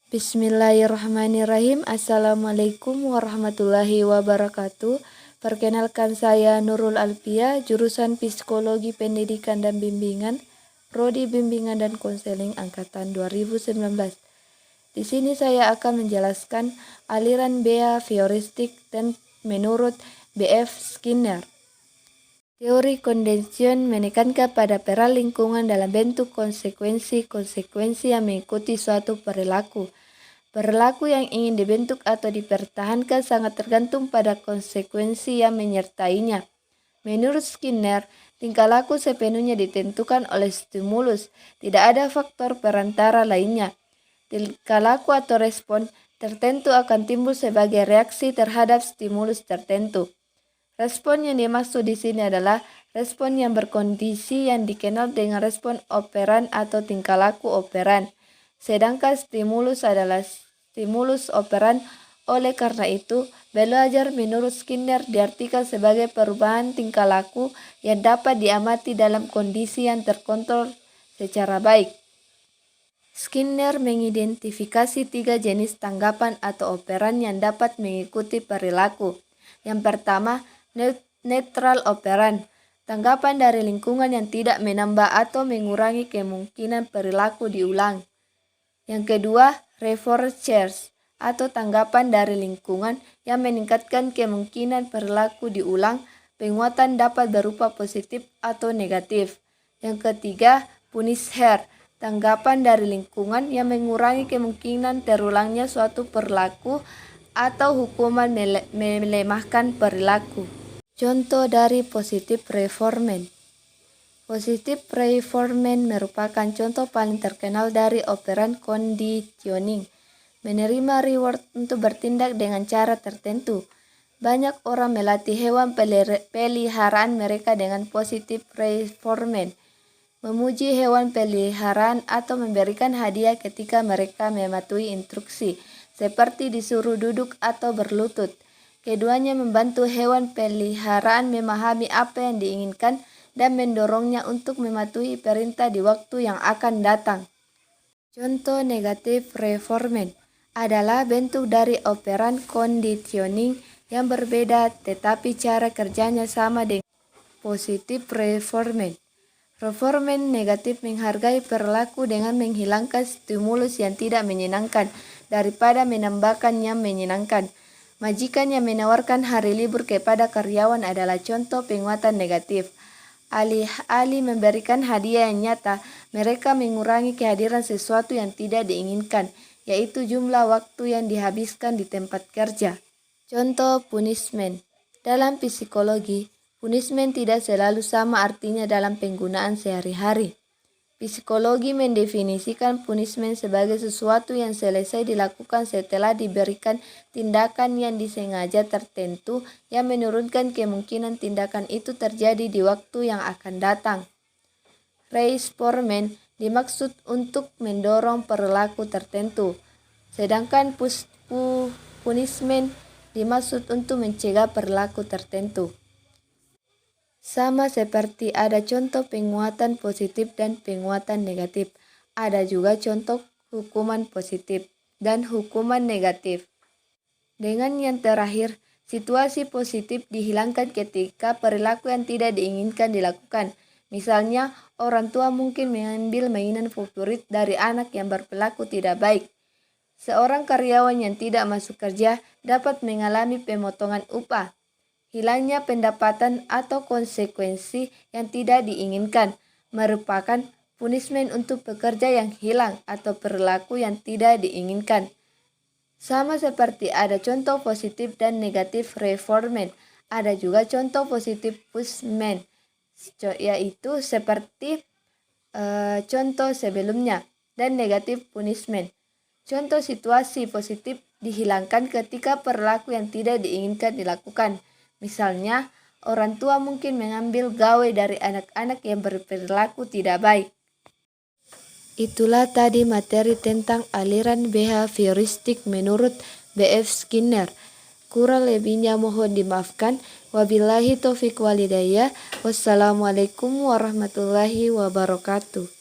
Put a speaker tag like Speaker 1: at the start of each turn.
Speaker 1: Bismillahirrahmanirrahim. Assalamualaikum warahmatullahi wabarakatuh. Perkenalkan saya Nurul Alfia, jurusan Psikologi Pendidikan dan Bimbingan, Prodi Bimbingan dan Konseling angkatan 2019. Di sini saya akan menjelaskan aliran behavioristik dan menurut B.F. Skinner. Teori kondension menekankan pada peran lingkungan dalam bentuk konsekuensi yang mengikuti suatu perilaku. Perilaku yang ingin dibentuk atau dipertahankan sangat tergantung pada konsekuensi yang menyertainya. Menurut Skinner, tingkah laku sepenuhnya ditentukan oleh stimulus, tidak ada faktor perantara lainnya. Tingkah laku atau respon tertentu akan timbul sebagai reaksi terhadap stimulus tertentu. Respon yang dimaksud di sini adalah respon yang berkondisi yang dikenal dengan respon operan atau tingkah laku operan. Sedangkan stimulus adalah stimulus operan. Oleh karena itu, belajar menurut Skinner diartikan sebagai perubahan tingkah laku yang dapat diamati dalam kondisi yang terkontrol secara baik. Skinner mengidentifikasi 3 jenis tanggapan atau operan yang dapat mengikuti perilaku. Yang pertama, neutral operan, tanggapan dari lingkungan yang tidak menambah atau mengurangi kemungkinan perilaku diulang. Yang kedua, reinforcers atau tanggapan dari lingkungan yang meningkatkan kemungkinan perilaku diulang. Penguatan dapat berupa positif atau negatif. Yang ketiga, punisher, tanggapan dari lingkungan yang mengurangi kemungkinan terulangnya suatu perilaku atau hukuman melemahkan perilaku. Contoh dari positive reinforcement. Positive reinforcement merupakan contoh paling terkenal dari operan conditioning, menerima reward untuk bertindak dengan cara tertentu. Banyak orang melatih hewan peliharaan mereka dengan positive reinforcement, memuji hewan peliharaan atau memberikan hadiah ketika mereka mematuhi instruksi, seperti disuruh duduk atau berlutut. Keduanya membantu hewan peliharaan memahami apa yang diinginkan dan mendorongnya untuk mematuhi perintah di waktu yang akan datang. Contoh negative reinforcement adalah bentuk dari operan conditioning yang berbeda tetapi cara kerjanya sama dengan positive reinforcement. Reinforcement negatif menghargai perilaku dengan menghilangkan stimulus yang tidak menyenangkan daripada menambahkan yang menyenangkan. Majikan yang menawarkan hari libur kepada karyawan adalah contoh penguatan negatif. Alih-alih memberikan hadiah yang nyata, mereka mengurangi kehadiran sesuatu yang tidak diinginkan, yaitu jumlah waktu yang dihabiskan di tempat kerja. Contoh punishment. Dalam psikologi, punishment tidak selalu sama artinya dalam penggunaan sehari-hari. Psikologi mendefinisikan punishment sebagai sesuatu yang selesai dilakukan setelah diberikan tindakan yang disengaja tertentu yang menurunkan kemungkinan tindakan itu terjadi di waktu yang akan datang. Reinforcement dimaksud untuk mendorong perilaku tertentu, sedangkan punishment dimaksud untuk mencegah perilaku tertentu. Sama seperti ada contoh penguatan positif dan penguatan negatif, ada juga contoh hukuman positif dan hukuman negatif. Dengan yang terakhir, situasi positif dihilangkan ketika perilaku yang tidak diinginkan dilakukan. Misalnya, orang tua mungkin mengambil mainan favorit dari anak yang berperilaku tidak baik. Seorang karyawan yang tidak masuk kerja dapat mengalami pemotongan upah. Hilangnya pendapatan atau konsekuensi yang tidak diinginkan merupakan punishment untuk pekerja yang hilang atau perilaku yang tidak diinginkan. Sama seperti ada contoh positif dan negatif reinforcement, ada juga contoh positif punishment, yaitu seperti contoh sebelumnya, dan negatif punishment. Contoh situasi positif dihilangkan ketika perilaku yang tidak diinginkan dilakukan. Misalnya, orang tua mungkin mengambil gawe dari anak-anak yang berperilaku tidak baik. Itulah tadi materi tentang aliran behavioristik menurut B.F. Skinner. Kurang lebihnya mohon dimaafkan. Wabillahi taufiq walhidayah. Wassalamualaikum warahmatullahi wabarakatuh.